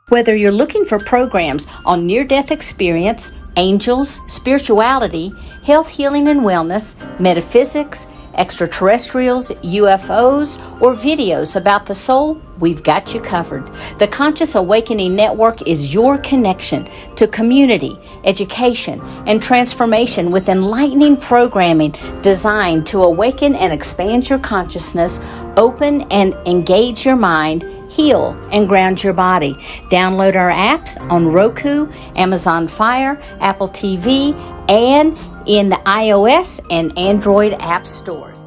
Whether you're looking for programs on near-death experience, angels, spirituality, health, healing, and wellness, metaphysics, extraterrestrials, UFOs, or videos about the soul, we've got you covered. The Conscious Awakening Network is your connection to community, education, and transformation with enlightening programming designed to awaken and expand your consciousness, open and engage your mind, heal, and ground your body. Download our apps on Roku, Amazon Fire, Apple TV, and in the iOS and Android app stores.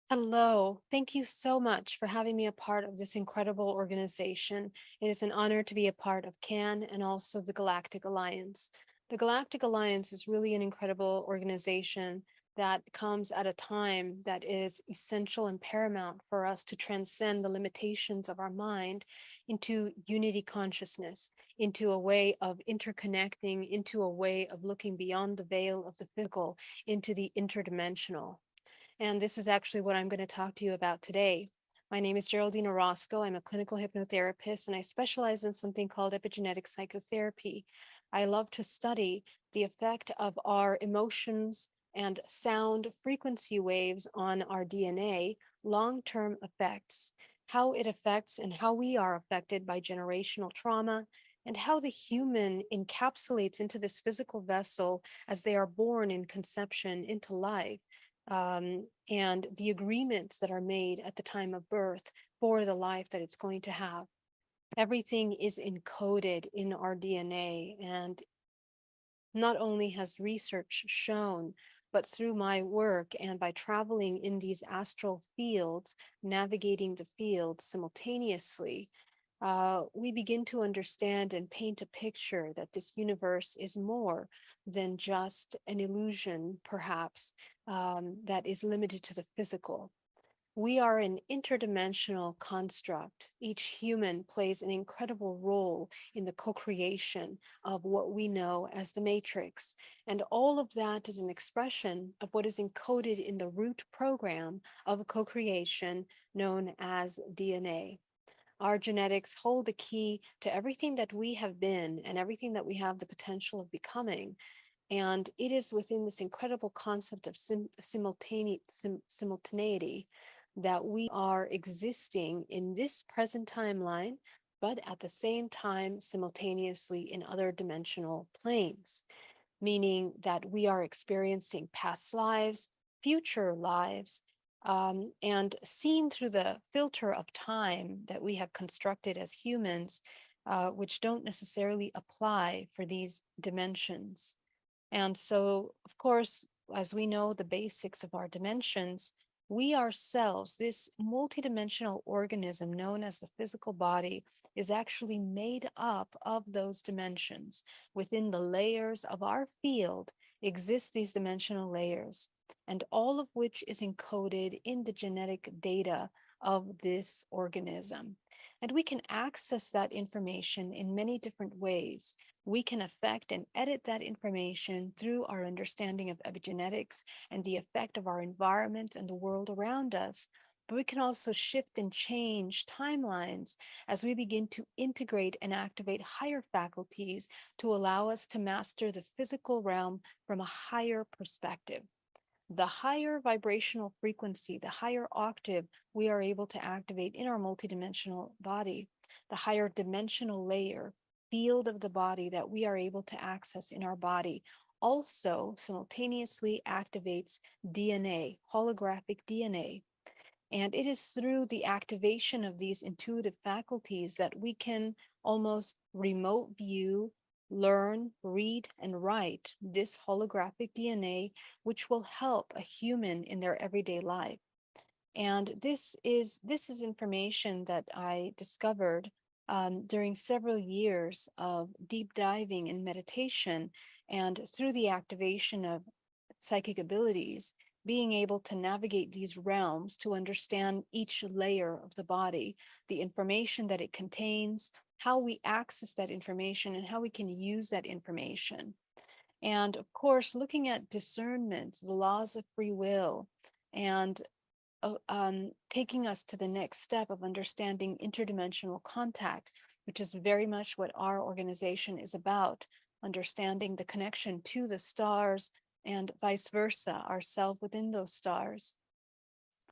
Hello, thank you so much for having me a part of this incredible organization. It is an honor to be a part of CAN and also the Galactic Alliance. The Galactic Alliance is really an incredible organization that comes at a time that is essential and paramount for us to transcend the limitations of our mind into unity consciousness, into a way of interconnecting, into a way of looking beyond the veil of the physical, into the interdimensional. And this is actually what I'm going to talk to you about today. My name is Geraldine Orozco. I'm a clinical hypnotherapist, and I specialize in something called epigenetic psychotherapy. I love to study the effect of our emotions and sound frequency waves on our DNA, long-term effects, how it affects and how we are affected by generational trauma, and how the human encapsulates into this physical vessel as they are born in conception into life, and the agreements that are made at the time of birth for the life that it's going to have. Everything is encoded in our DNA, and not only has research shown, but through my work and by traveling in these astral fields, navigating the fields simultaneously, we begin to understand and paint a picture that this universe is more than just an illusion, perhaps, that is limited to the physical. We are an interdimensional construct. Each human plays an incredible role in the co-creation of what we know as the matrix. And all of that is an expression of what is encoded in the root program of co-creation known as DNA. Our genetics hold the key to everything that we have been and everything that we have the potential of becoming. And it is within this incredible concept of simultaneity that we are existing in this present timeline, but at the same time, simultaneously in other dimensional planes, meaning that we are experiencing past lives, future lives, and seen through the filter of time that we have constructed as humans, which don't necessarily apply for these dimensions. And so, of course, as we know the basics of our dimensions, we ourselves, this multidimensional organism known as the physical body, is actually made up of those dimensions. Within the layers of our field exist these dimensional layers, and all of which is encoded in the genetic data of this organism. And we can access that information in many different ways. We can affect and edit that information through our understanding of epigenetics and the effect of our environment and the world around us. But we can also shift and change timelines as we begin to integrate and activate higher faculties to allow us to master the physical realm from a higher perspective. The higher vibrational frequency, the higher octave we are able to activate in our multidimensional body, the higher dimensional layer, field of the body that we are able to access in our body, also simultaneously activates DNA, holographic DNA. And it is through the activation of these intuitive faculties that we can almost remote view, learn, read, and write this holographic DNA, which will help a human in their everyday life. And this is information that I discovered during several years of deep diving in meditation and through the activation of psychic abilities being able to navigate these realms to understand each layer of the body, the information that it contains, how we access that information, and how we can use that information. And of course, looking at discernment, the laws of free will, and taking us to the next step of understanding interdimensional contact, which is very much what our organization is about, understanding the connection to the stars and vice versa, ourselves within those stars.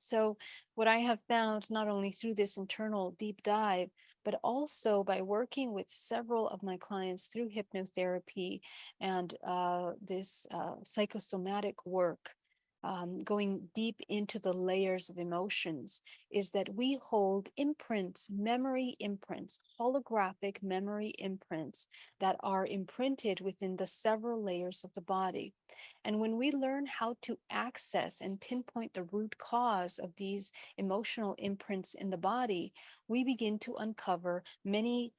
So, what I have found, not only through this internal deep dive, but also by working with several of my clients through hypnotherapy and this psychosomatic work, going deep into the layers of emotions, is that we hold imprints, memory imprints, holographic memory imprints that are imprinted within the several layers of the body. And when we learn how to access and pinpoint the root cause of these emotional imprints in the body, we begin to uncover many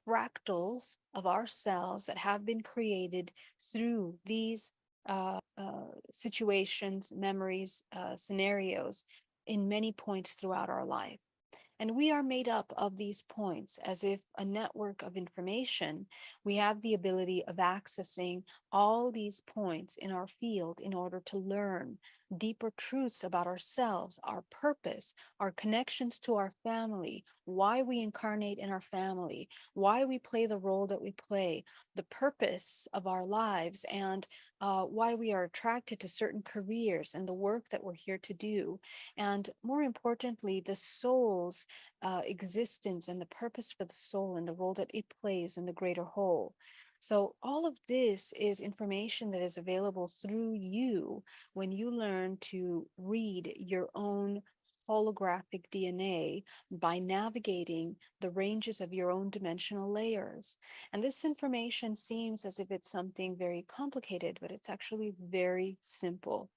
fractals of ourselves that have been created through these situations, memories, scenarios in many points throughout our life. And we are made up of these points as if a network of information. We have the ability of accessing all these points in our field in order to learn deeper truths about ourselves, our purpose, our connections to our family, why we incarnate in our family, why we play the role that we play, the purpose of our lives, and why we are attracted to certain careers and the work that we're here to do. And more importantly, the soul's existence and the purpose for the soul and the role that it plays in the greater whole. So, all of this is information that is available through you when you learn to read your own holographic DNA by navigating the ranges of your own dimensional layers. And this information seems as if it's something very complicated, but it's actually very simple.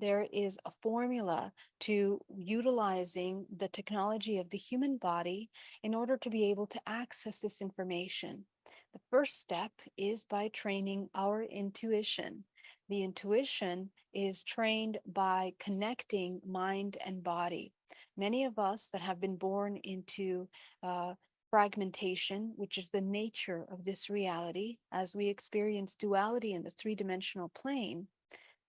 There is a formula to utilizing the technology of the human body in order to be able to access this information. The first step is by training our intuition. The intuition is trained by connecting mind and body. Many of us that have been born into fragmentation, which is the nature of this reality, as we experience duality in the three-dimensional plane.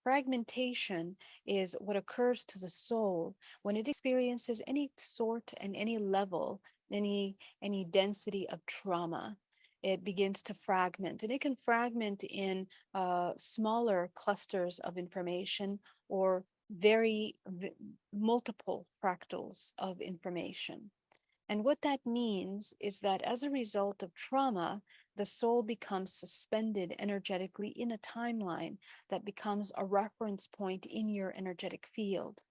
Fragmentation is what occurs to the soul when it experiences any sort and any level, any density of trauma. It begins to fragment, and it can fragment in smaller clusters of information or multiple fractals of information. And what that means is that as a result of trauma, the soul becomes suspended energetically in a timeline that becomes a reference point in your energetic field.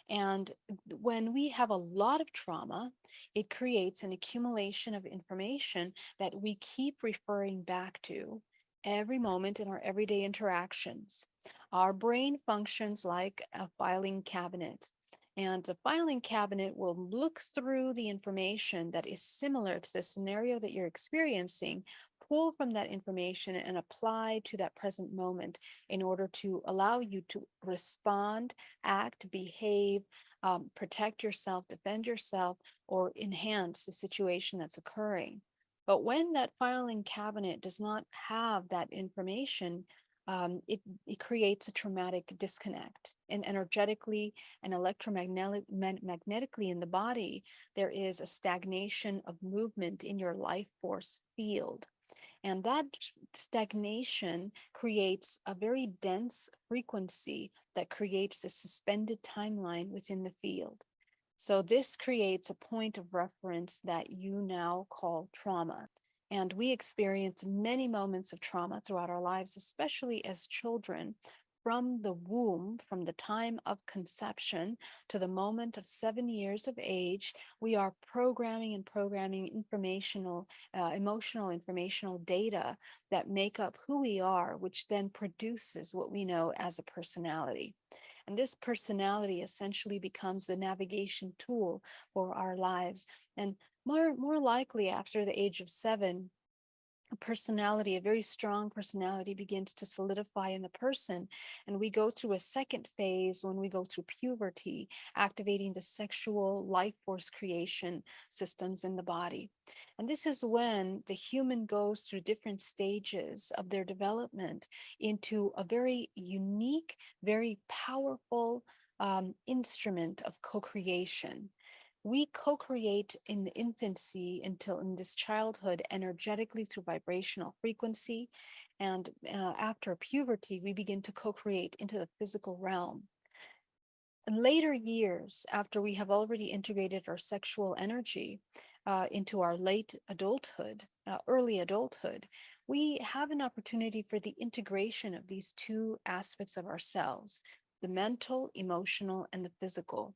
And when we have a lot of trauma, it creates an accumulation of information that we keep referring back to every moment in our everyday interactions. Our brain functions like a filing cabinet. And the filing cabinet will look through the information that is similar to the scenario that you're experiencing, pull from that information and apply to that present moment in order to allow you to respond, act, behave, protect yourself, defend yourself, or enhance the situation that's occurring. But when that filing cabinet does not have that information, it creates a traumatic disconnect. And energetically and electromagnetically in the body, there is a stagnation of movement in your life force field. And that stagnation creates a very dense frequency that creates the suspended timeline within the field. So this creates a point of reference that you now call trauma. And we experience many moments of trauma throughout our lives, especially as children. From the womb, from the time of conception to the moment of 7 years of age, we are programming informational, emotional informational data that make up who we are, which then produces what we know as a personality. And this personality essentially becomes the navigation tool for our lives. And more likely after the age of 7, a personality, a very strong personality begins to solidify in the person. And we go through a second phase when we go through puberty, activating the sexual life force creation systems in the body. And this is when the human goes through different stages of their development into a very unique, very powerful instrument of co-creation. We co-create in the infancy until in this childhood energetically through vibrational frequency. And after puberty, we begin to co-create into the physical realm. In later years, after we have already integrated our sexual energy into our late adulthood, early adulthood, we have an opportunity for the integration of these two aspects of ourselves, the mental, emotional, and the physical.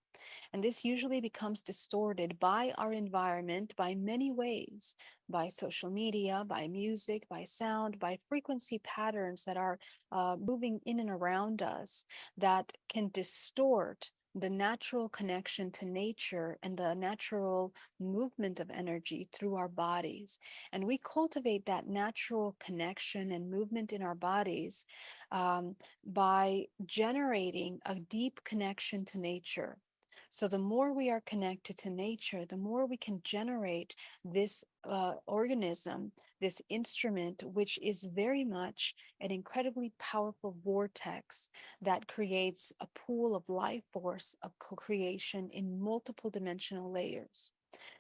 And this usually becomes distorted by our environment by many ways, by social media, by music, by sound, by frequency patterns that are moving in and around us that can distort the natural connection to nature and the natural movement of energy through our bodies. And we cultivate that natural connection and movement in our bodies by generating a deep connection to nature. So the more we are connected to nature, the more we can generate this organism, this instrument, which is very much an incredibly powerful vortex that creates a pool of life force of co-creation in multiple dimensional layers.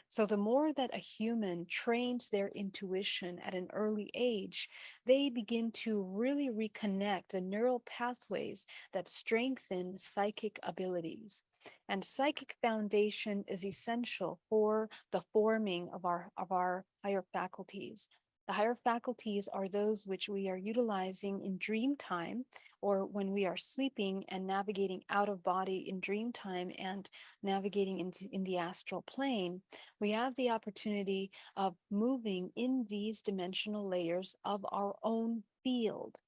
So the more that a human trains their intuition at an early age, they begin to really reconnect the neural pathways that strengthen psychic abilities. And psychic foundation is essential for the forming of our higher faculties. The higher faculties are those which we are utilizing in dream time or when we are sleeping and navigating out of body in dream time and navigating in the astral plane. We have the opportunity of moving in these dimensional layers of our own field.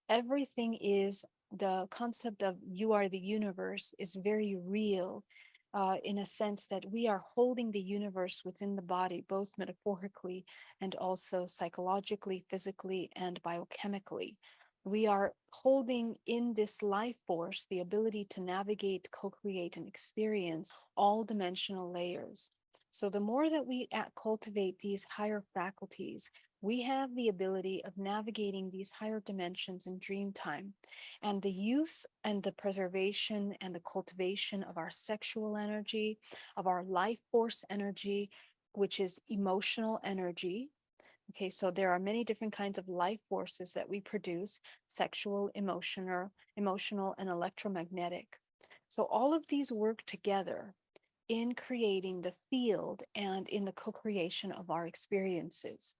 Everything is the concept of you are the universe is very real in a sense that we are holding the universe within the body, both metaphorically and also psychologically, physically, and biochemically. We are holding in this life force the ability to navigate, co-create, and experience all dimensional layers. So the more that we cultivate these higher faculties, we have the ability of navigating these higher dimensions in dream time. And the use and the preservation and the cultivation of our sexual energy, of our life force energy, which is emotional energy. Okay, so there are many different kinds of life forces that we produce: sexual, emotional, and electromagnetic. So all of these work together in creating the field and in the co-creation of our experiences.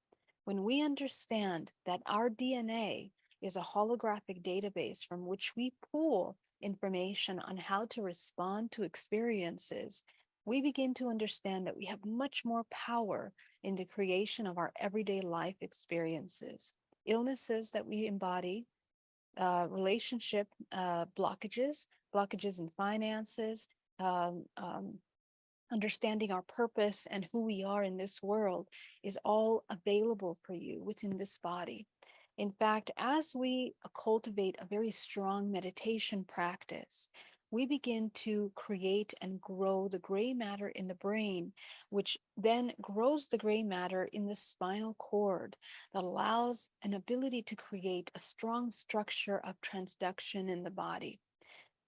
When we understand that our DNA is a holographic database from which we pull information on how to respond to experiences, we begin to understand that we have much more power in the creation of our everyday life experiences. Illnesses that we embody, relationship blockages in finances, um, um, understanding our purpose and who we are in this world is all available for you within this body. In fact, as we cultivate a very strong meditation practice, we begin to create and grow the gray matter in the brain, which then grows the gray matter in the spinal cord that allows an ability to create a strong structure of transduction in the body.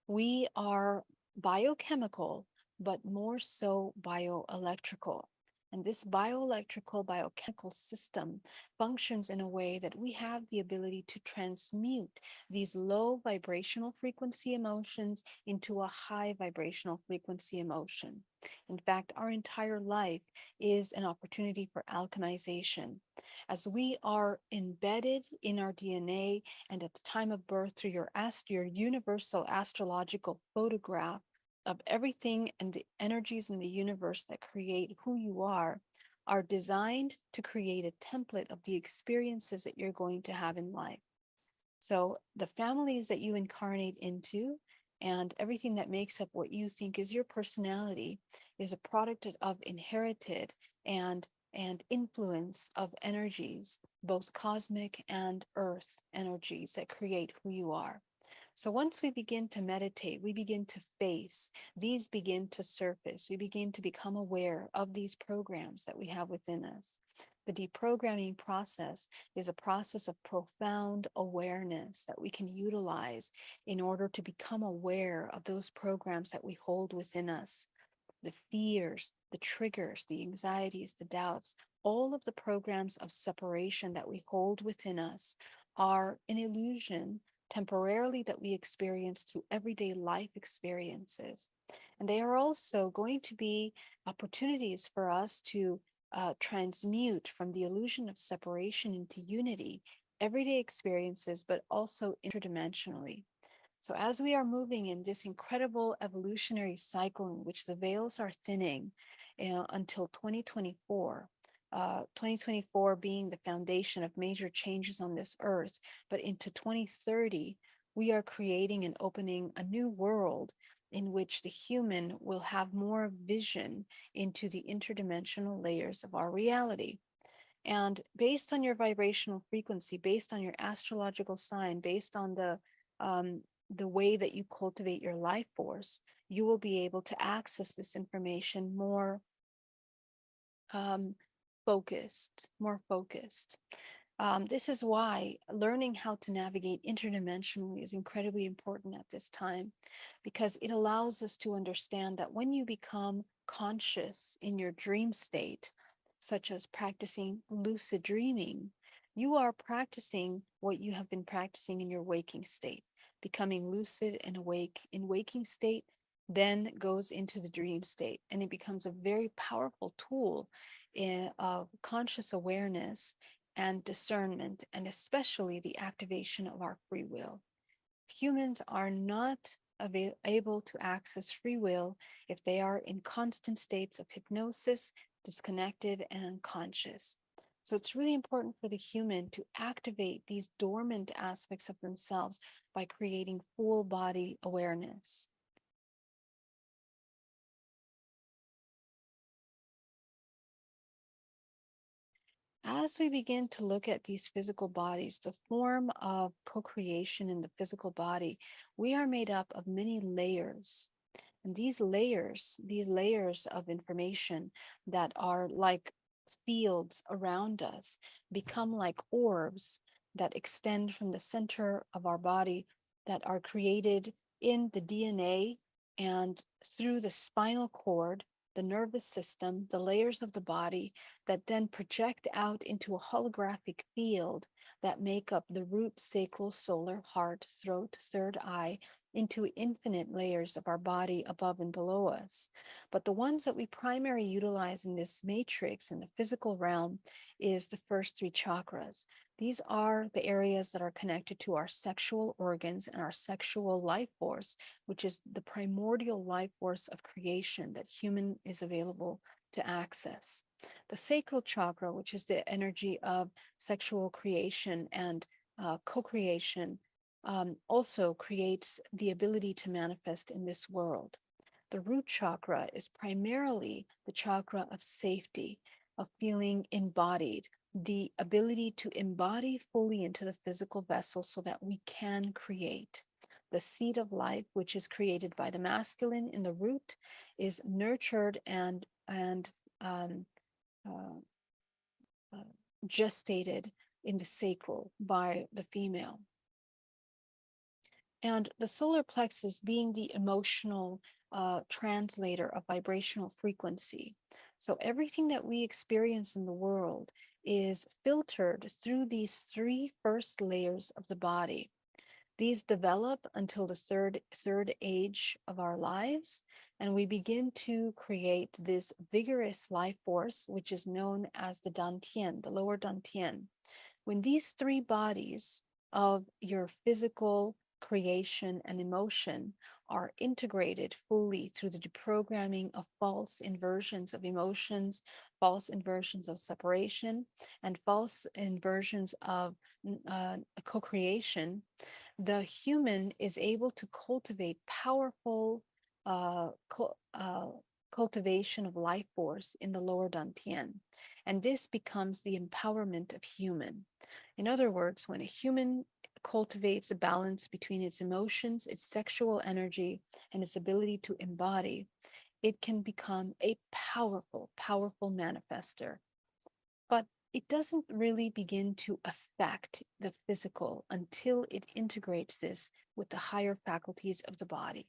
We are biochemical, but more so bioelectrical. And this bioelectrical, biochemical system functions in a way that we have the ability to transmute these low vibrational frequency emotions into a high vibrational frequency emotion. In fact, our entire life is an opportunity for alchemization. As we are embedded in our DNA and at the time of birth through your universal astrological photograph of everything and the energies in the universe that create who you are designed to create a template of the experiences that you're going to have in life. So the families that you incarnate into and everything that makes up what you think is your personality is a product of inherited and and influence of energies, both cosmic and earth energies that create who you are. So once we begin to meditate, we begin to face, these begin to surface, we begin to become aware of these programs that we have within us. The deprogramming process is a process of profound awareness that we can utilize in order to become aware of those programs that we hold within us. The fears, the triggers, the anxieties, the doubts, all of the programs of separation that we hold within us are an illusion temporarily that we experience through everyday life experiences. And they are also going to be opportunities for us to transmute from the illusion of separation into unity, everyday experiences, but also interdimensionally. So, as we are moving in this incredible evolutionary cycle in which the veils are thinning until 2024, 2024 being the foundation of major changes on this earth, but into 2030, we are creating and opening a new world in which the human will have more vision into the interdimensional layers of our reality. And based on your vibrational frequency, based on your astrological sign, based on the way that you cultivate your life force, you will be able to access this information more um, focused, more focused. This is why learning how to navigate interdimensionally is incredibly important at this time, because it allows us to understand that when you become conscious in your dream state, such as practicing lucid dreaming, you are practicing what you have been practicing in your waking state. Becoming lucid and awake in waking state then goes into the dream state, and it becomes a very powerful tool of conscious awareness and discernment, and especially the activation of our free will. Humans are not able to access free will if they are in constant states of hypnosis, disconnected, and unconscious. So it's really important for the human to activate these dormant aspects of themselves by creating full body awareness. As we begin to look at these physical bodies, the form of co creation in the physical body, we are made up of many layers. And these layers of information that are like fields around us, become like orbs that extend from the center of our body, that are created in the DNA and through the spinal cord, the nervous system, the layers of the body that then project out into a holographic field that make up the root, sacral, solar, heart, throat, third eye, into infinite layers of our body above and below us. But the ones that we primarily utilize in this matrix in the physical realm is the first three chakras. These are the areas that are connected to our sexual organs and our sexual life force, which is the primordial life force of creation that human is available to access. The sacral chakra, which is the energy of sexual creation and co-creation, also creates the ability to manifest in this world. The root chakra is primarily the chakra of safety, of feeling embodied, the ability to embody fully into the physical vessel so that we can create. The seed of life, which is created by the masculine in the root, is nurtured and um, uh, uh, gestated in the sacral by the female. And the solar plexus being the emotional translator of vibrational frequency. So everything that we experience in the world is filtered through these three first layers of the body. These develop until the third age of our lives, and we begin to create this vigorous life force, which is known as the Dantian, the lower Dantian. When these three bodies of your physical creation and emotion are integrated fully through the deprogramming of false inversions of emotions, false inversions of separation, and false inversions of co-creation, the human is able to cultivate powerful cultivation of life force in the lower dantian. And this becomes the empowerment of human. In other words, when a human cultivates a balance between its emotions, its sexual energy, and its ability to embody, it can become a powerful, powerful manifester. But it doesn't really begin to affect the physical until it integrates this with the higher faculties of the body.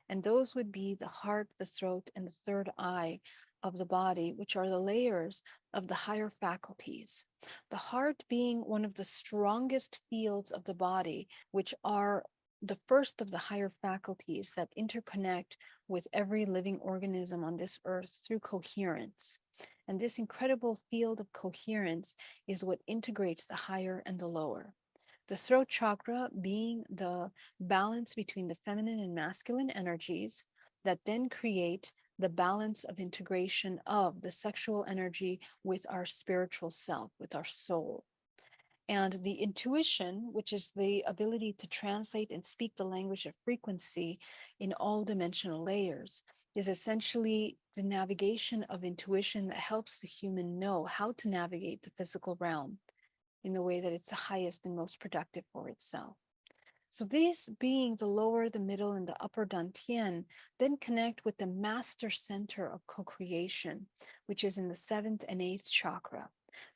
And those would be the heart, the throat, and the third eye of the body, which are the layers of the higher faculties. The heart being one of the strongest fields of the body, which are the first of the higher faculties that interconnect with every living organism on this earth through coherence. And this incredible field of coherence is what integrates the higher and the lower. The throat chakra being the balance between the feminine and masculine energies that then create the balance of integration of the sexual energy with our spiritual self, with our soul. And the intuition, which is the ability to translate and speak the language of frequency in all dimensional layers, is essentially the navigation of intuition that helps the human know how to navigate the physical realm in the way that it's the highest and most productive for itself. So these being the lower, the middle, and the upper dantian then connect with the master center of co-creation, which is in the 7th and 8th chakra.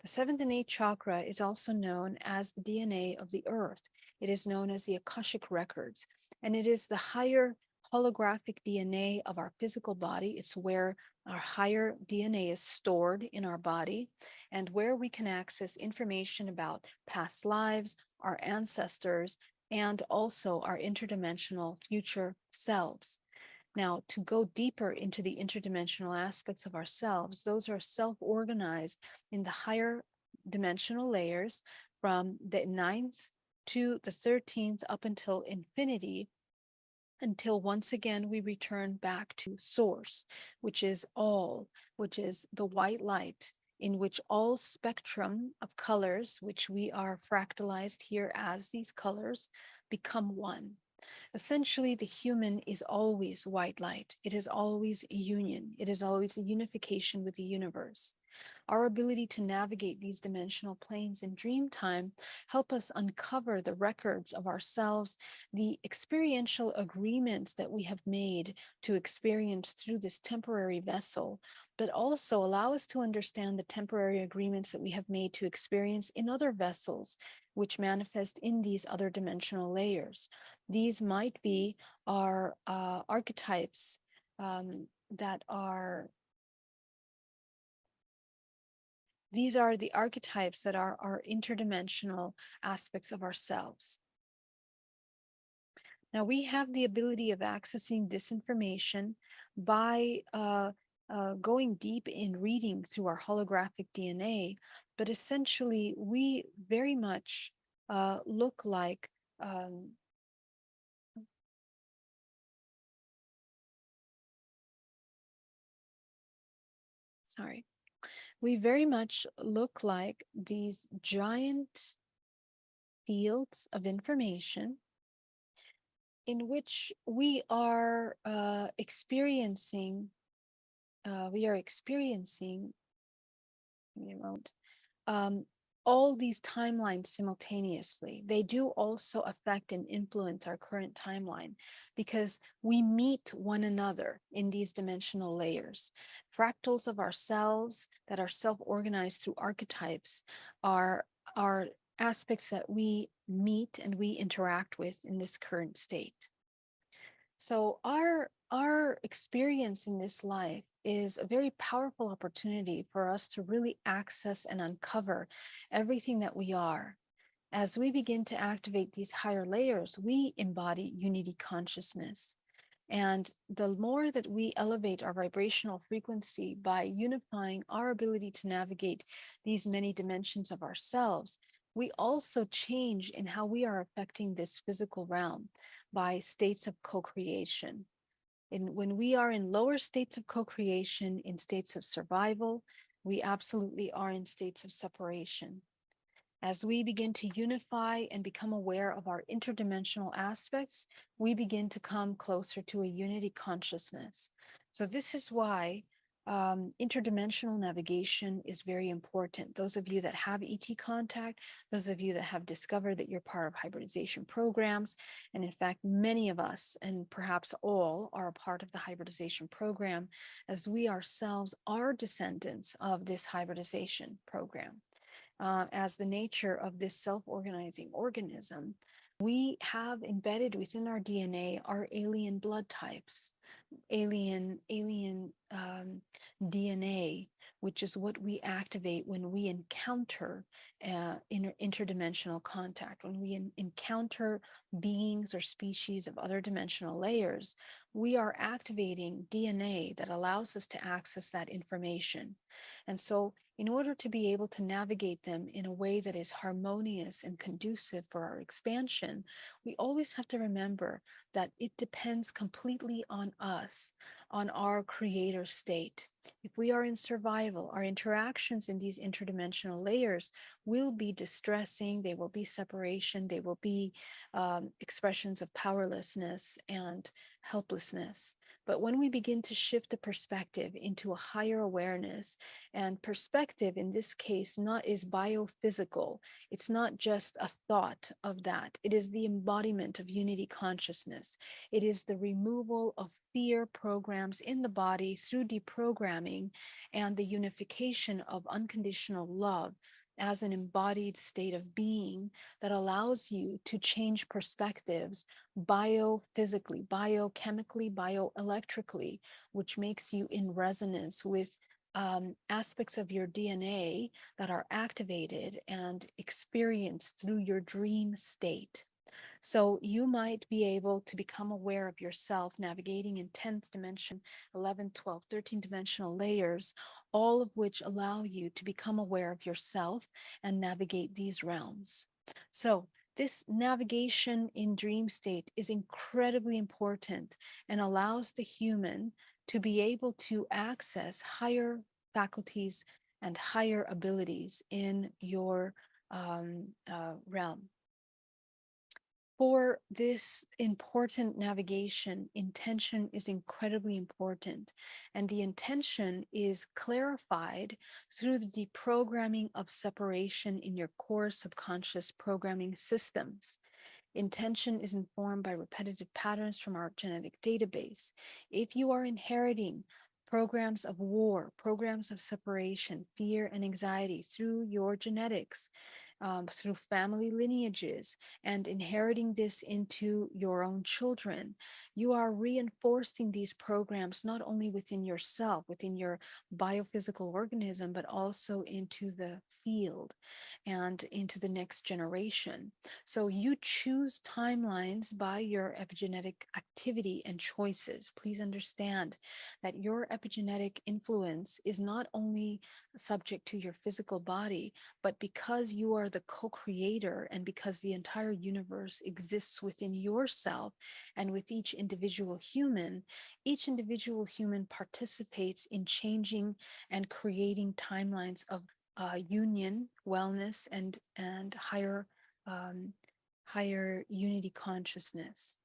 The 7th and 8th chakra is also known as the DNA of the earth. It is known as the Akashic records, and it is the higher holographic DNA of our physical body. It's where our higher DNA is stored in our body and where we can access information about past lives, our ancestors, and also our interdimensional future selves. Now, to go deeper into the interdimensional aspects of ourselves, those are self-organized in the higher dimensional layers from the 9th to the 13th up until infinity, until once again we return back to source, which is all, which is the white light, in which all spectrum of colors, which we are fractalized here as these colors, become one. Essentially, the human is always white light. It is always a union. It is always a unification with the universe. Our ability to navigate these dimensional planes in dream time help us uncover the records of ourselves, the experiential agreements that we have made to experience through this temporary vessel, but also allow us to understand the temporary agreements that we have made to experience in other vessels, which manifest in these other dimensional layers. These might be our archetypes that are These are the archetypes that are our interdimensional aspects of ourselves. Now, we have the ability of accessing this information by going deep in reading through our holographic DNA, but essentially, we very much look like we very much look like these giant fields of information in which we are experiencing, give me a moment, all these timelines simultaneously. They do also affect and influence our current timeline because we meet one another in these dimensional layers. Fractals of ourselves that are self-organized through archetypes are aspects that we meet and we interact with in this current state. So our experience in this life is a very powerful opportunity for us to really access and uncover everything that we are. As we begin to activate these higher layers, we embody unity consciousness. And the more that we elevate our vibrational frequency by unifying our ability to navigate these many dimensions of ourselves, we also change in how we are affecting this physical realm by states of co-creation. And when we are in lower states of co-creation, in states of survival, we absolutely are in states of separation. As we begin to unify and become aware of our interdimensional aspects, we begin to come closer to a unity consciousness. So this is why interdimensional navigation is very important. Those of you that have ET contact, those of you that have discovered that you're part of hybridization programs, and in fact, many of us, and perhaps all, are a part of the hybridization program, as we ourselves are descendants of this hybridization program. As the nature of this self-organizing organism, we have embedded within our DNA our alien blood types, alien DNA, which is what we activate when we encounter interdimensional contact. When we encounter beings or species of other dimensional layers, we are activating DNA that allows us to access that information. And so, in order to be able to navigate them in a way that is harmonious and conducive for our expansion, we always have to remember that it depends completely on us, on our creator state. If we are in survival, our interactions in these interdimensional layers will be distressing, they will be separation, they will be expressions of powerlessness and helplessness. But when we begin to shift the perspective into a higher awareness, and perspective in this case not is biophysical, it's not just a thought of that, it is the embodiment of unity consciousness. It is the removal of fear programs in the body through deprogramming and the unification of unconditional love as an embodied state of being that allows you to change perspectives biophysically, biochemically, bioelectrically, which makes you in resonance with aspects of your DNA that are activated and experienced through your dream state. So you might be able to become aware of yourself navigating in 10th dimension, 11, 12, 13 dimensional layers, all of which allow you to become aware of yourself and navigate these realms. So this navigation in dream state is incredibly important and allows the human to be able to access higher faculties and higher abilities in your realm. For this important navigation, intention is incredibly important. And the intention is clarified through the deprogramming of separation in your core subconscious programming systems. Intention is informed by repetitive patterns from our genetic database. If you are inheriting programs of war, programs of separation, fear, and anxiety through your genetics, through family lineages, and inheriting this into your own children, you are reinforcing these programs not only within yourself, within your biophysical organism, but also into the field and into the next generation. So you choose timelines by your epigenetic activity and choices. Please understand that your epigenetic influence is not only subject to your physical body, but because you are the co-creator and because the entire universe exists within yourself and with each individual human participates in changing and creating timelines of union, wellness, and higher unity consciousness.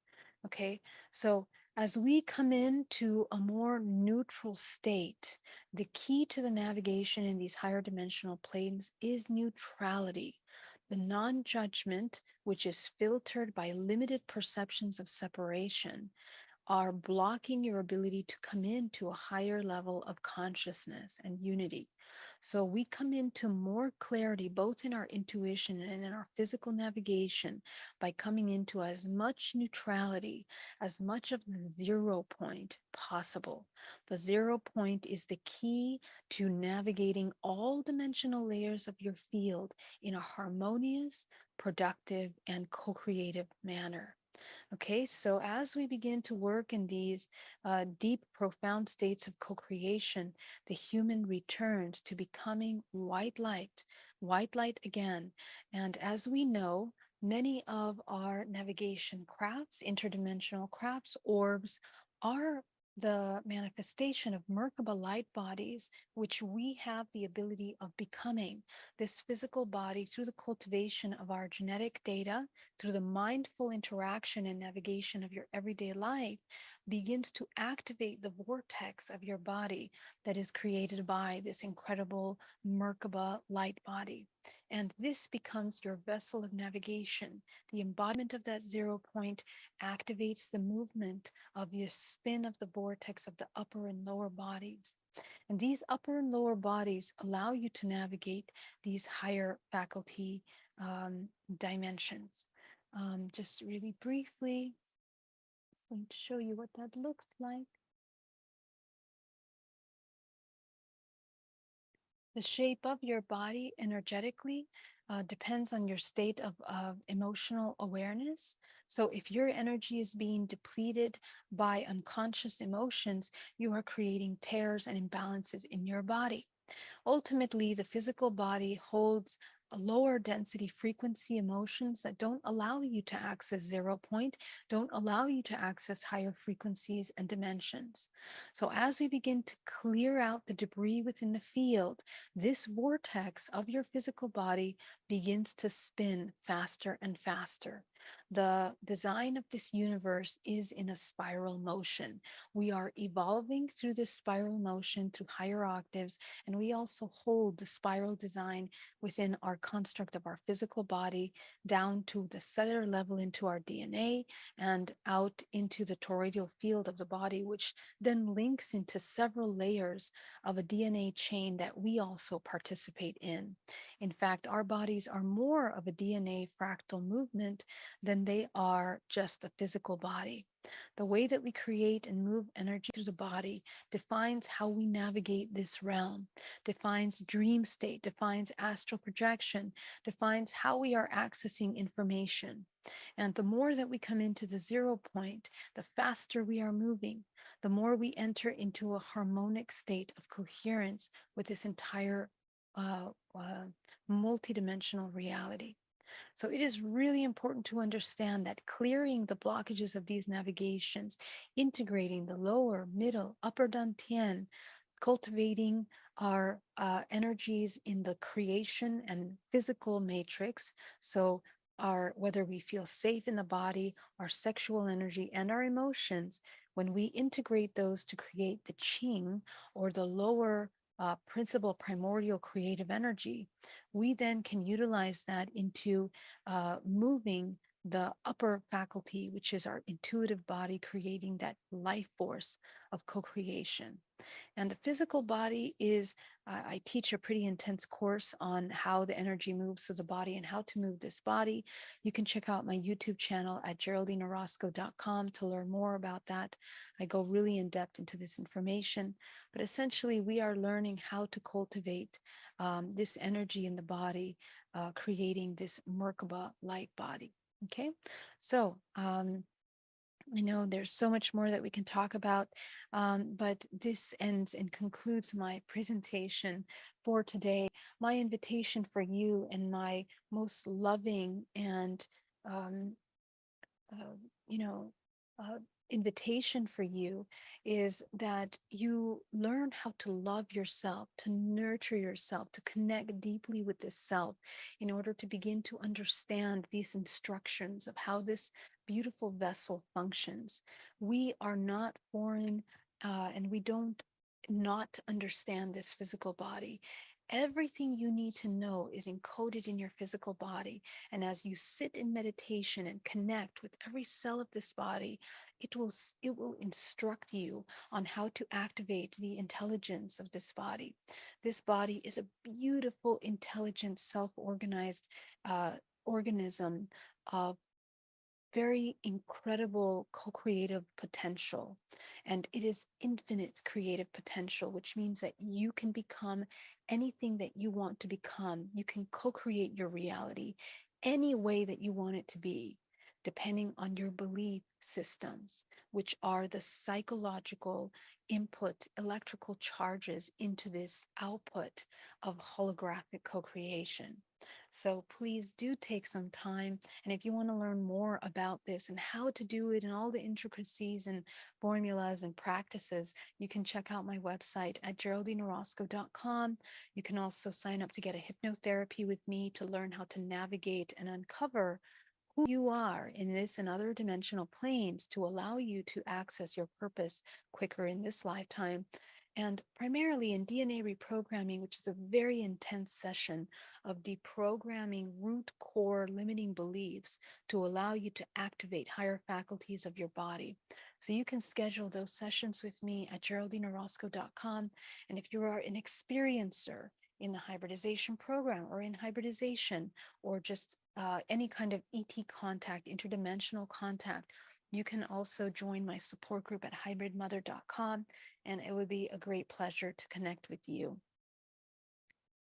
Okay, so as we come into a more neutral state, the key to the navigation in these higher dimensional planes is neutrality. The non-judgment, which is filtered by limited perceptions of separation, are blocking your ability to come into a higher level of consciousness and unity. So we come into more clarity, both in our intuition and in our physical navigation, by coming into as much neutrality, as much of the 0 point possible. The 0 point is the key to navigating all dimensional layers of your field in a harmonious, productive, and co-creative manner. Okay, so as we begin to work in these deep, profound states of co-creation, the human returns to becoming white light again. And as we know, many of our navigation crafts, interdimensional crafts, orbs, are the manifestation of Merkaba light bodies, which we have the ability of becoming. This physical body through the cultivation of our genetic data, through the mindful interaction and navigation of your everyday life, begins to activate the vortex of your body that is created by this incredible Merkaba light body. And this becomes your vessel of navigation. The embodiment of that 0 point activates the movement of your spin of the vortex of the upper and lower bodies. And these upper and lower bodies allow you to navigate these higher faculty dimensions. Just really briefly, I'm going to show you what that looks like. The shape of your body energetically depends on your state of emotional awareness. So, if your energy is being depleted by unconscious emotions, you are creating tears and imbalances in your body. Ultimately, the physical body holds a lower density frequency emotions that don't allow you to access 0 point, don't allow you to access higher frequencies and dimensions. So, as we begin to clear out the debris within the field, this vortex of your physical body begins to spin faster and faster. The design of this universe is in a spiral motion. We are evolving through this spiral motion through higher octaves, and we also hold the spiral design within our construct of our physical body down to the cellular level into our DNA and out into the toroidal field of the body, which then links into several layers of a DNA chain that we also participate in. In fact, our bodies are more of a DNA fractal movement than they are just the physical body. The way that we create and move energy through the body defines how we navigate this realm, defines dream state, defines astral projection, defines how we are accessing information. And the more that we come into the 0 point, the faster we are moving, the more we enter into a harmonic state of coherence with this entire multidimensional reality. So it is really important to understand that clearing the blockages of these navigations, integrating the lower, middle, upper dantian, cultivating our energies in the creation and physical matrix. So our whether we feel safe in the body, our sexual energy, and our emotions, when we integrate those to create the Qing or the lower principal primordial creative energy, we then can utilize that into moving the upper faculty, which is our intuitive body, creating that life force of co-creation. And the physical body is, I teach a pretty intense course on how the energy moves through the body and how to move this body. You can check out my YouTube channel at geraldineorozco.com to learn more about that. I go really in depth into this information, but essentially we are learning how to cultivate this energy in the body, creating this Merkaba light body. Okay, so I know there's so much more that we can talk about, but this ends and concludes my presentation for today. My invitation for you and my most loving and, um, uh, you know, uh, invitation for you is that you learn how to love yourself, to nurture yourself, to connect deeply with this self in order to begin to understand these instructions of how this beautiful vessel functions. We are not foreign and we don't not understand this physical body. Everything you need to know is encoded in your physical body. And as you sit in meditation and connect with every cell of this body, it will instruct you on how to activate the intelligence of this body. This body is a beautiful, intelligent, self-organized organism of very incredible co-creative potential. And it is infinite creative potential, which means that you can become anything that you want to become. You can co-create your reality any way that you want it to be, depending on your belief systems, which are the psychological input, electrical charges into this output of holographic co-creation. So please do take some time. And if you want to learn more about this and how to do it and all the intricacies and formulas and practices, you can check out my website at geraldineorozco.com. You can also sign up to get a hypnotherapy with me to learn how to navigate and uncover who you are in this and other dimensional planes to allow you to access your purpose quicker in this lifetime. And primarily in DNA reprogramming, which is a very intense session of deprogramming root core limiting beliefs to allow you to activate higher faculties of your body. So you can schedule those sessions with me at geraldineorozco.com. And if you are an experiencer in the hybridization program or in hybridization or just any kind of ET contact, interdimensional contact, you can also join my support group at hybridmother.com, and it would be a great pleasure to connect with you.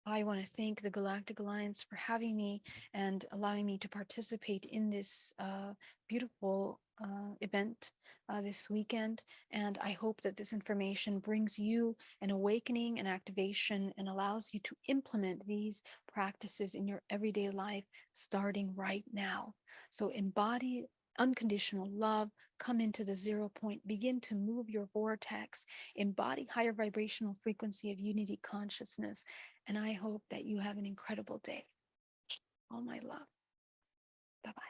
I want to thank the Galactic Alliance for having me and allowing me to participate in this beautiful event this weekend. And I hope that this information brings you an awakening and activation and allows you to implement these practices in your everyday life starting right now. So embody unconditional love, come into the 0 point, begin to move your vortex, embody higher vibrational frequency of unity consciousness. And I hope that you have an incredible day. All my love. Bye-bye.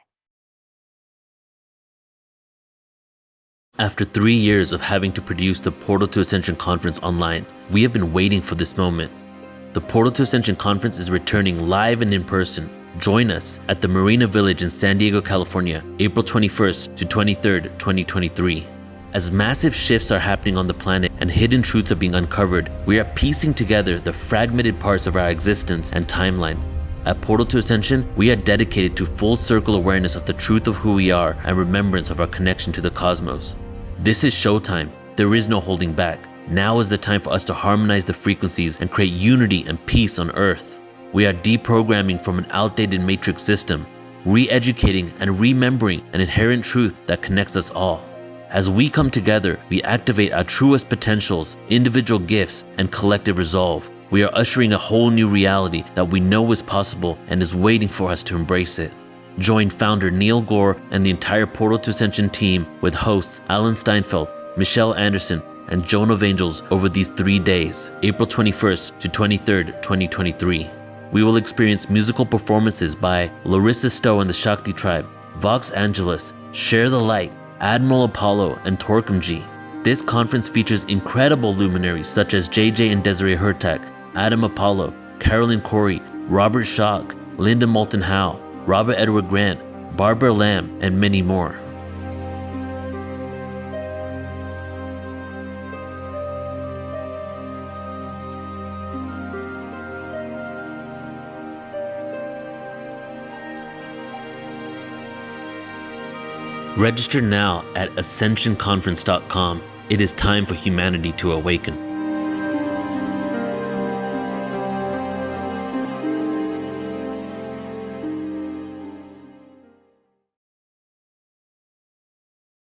After 3 years of having to produce the Portal to Ascension conference online, we have been waiting for this moment. The Portal to Ascension conference is returning live and in person. Join us at the Marina Village in San Diego, California, April 21st to 23rd, 2023. As massive shifts are happening on the planet and hidden truths are being uncovered, we are piecing together the fragmented parts of our existence and timeline. At Portal to Ascension, we are dedicated to full circle awareness of the truth of who we are and remembrance of our connection to the cosmos. This is showtime. There is no holding back. Now is the time for us to harmonize the frequencies and create unity and peace on Earth. We are deprogramming from an outdated matrix system, re-educating and remembering an inherent truth that connects us all. As we come together, we activate our truest potentials, individual gifts, and collective resolve. We are ushering a whole new reality that we know is possible and is waiting for us to embrace it. Join founder Neil Gore and the entire Portal to Ascension team with hosts Alan Steinfeld, Michelle Anderson, and Joan of Angels over these 3 days, April 21st to 23rd, 2023. We will experience musical performances by Larissa Stowe and the Shakti Tribe, Vox Angeles, Share the Light, Admiral Apollo, and Torquem G. This conference features incredible luminaries such as JJ and Desiree Hurtak, Adam Apollo, Carolyn Cory, Robert Schock, Linda Moulton Howe, Robert Edward Grant, Barbara Lamb, and many more. Register now at ascensionconference.com. It is time for humanity to awaken.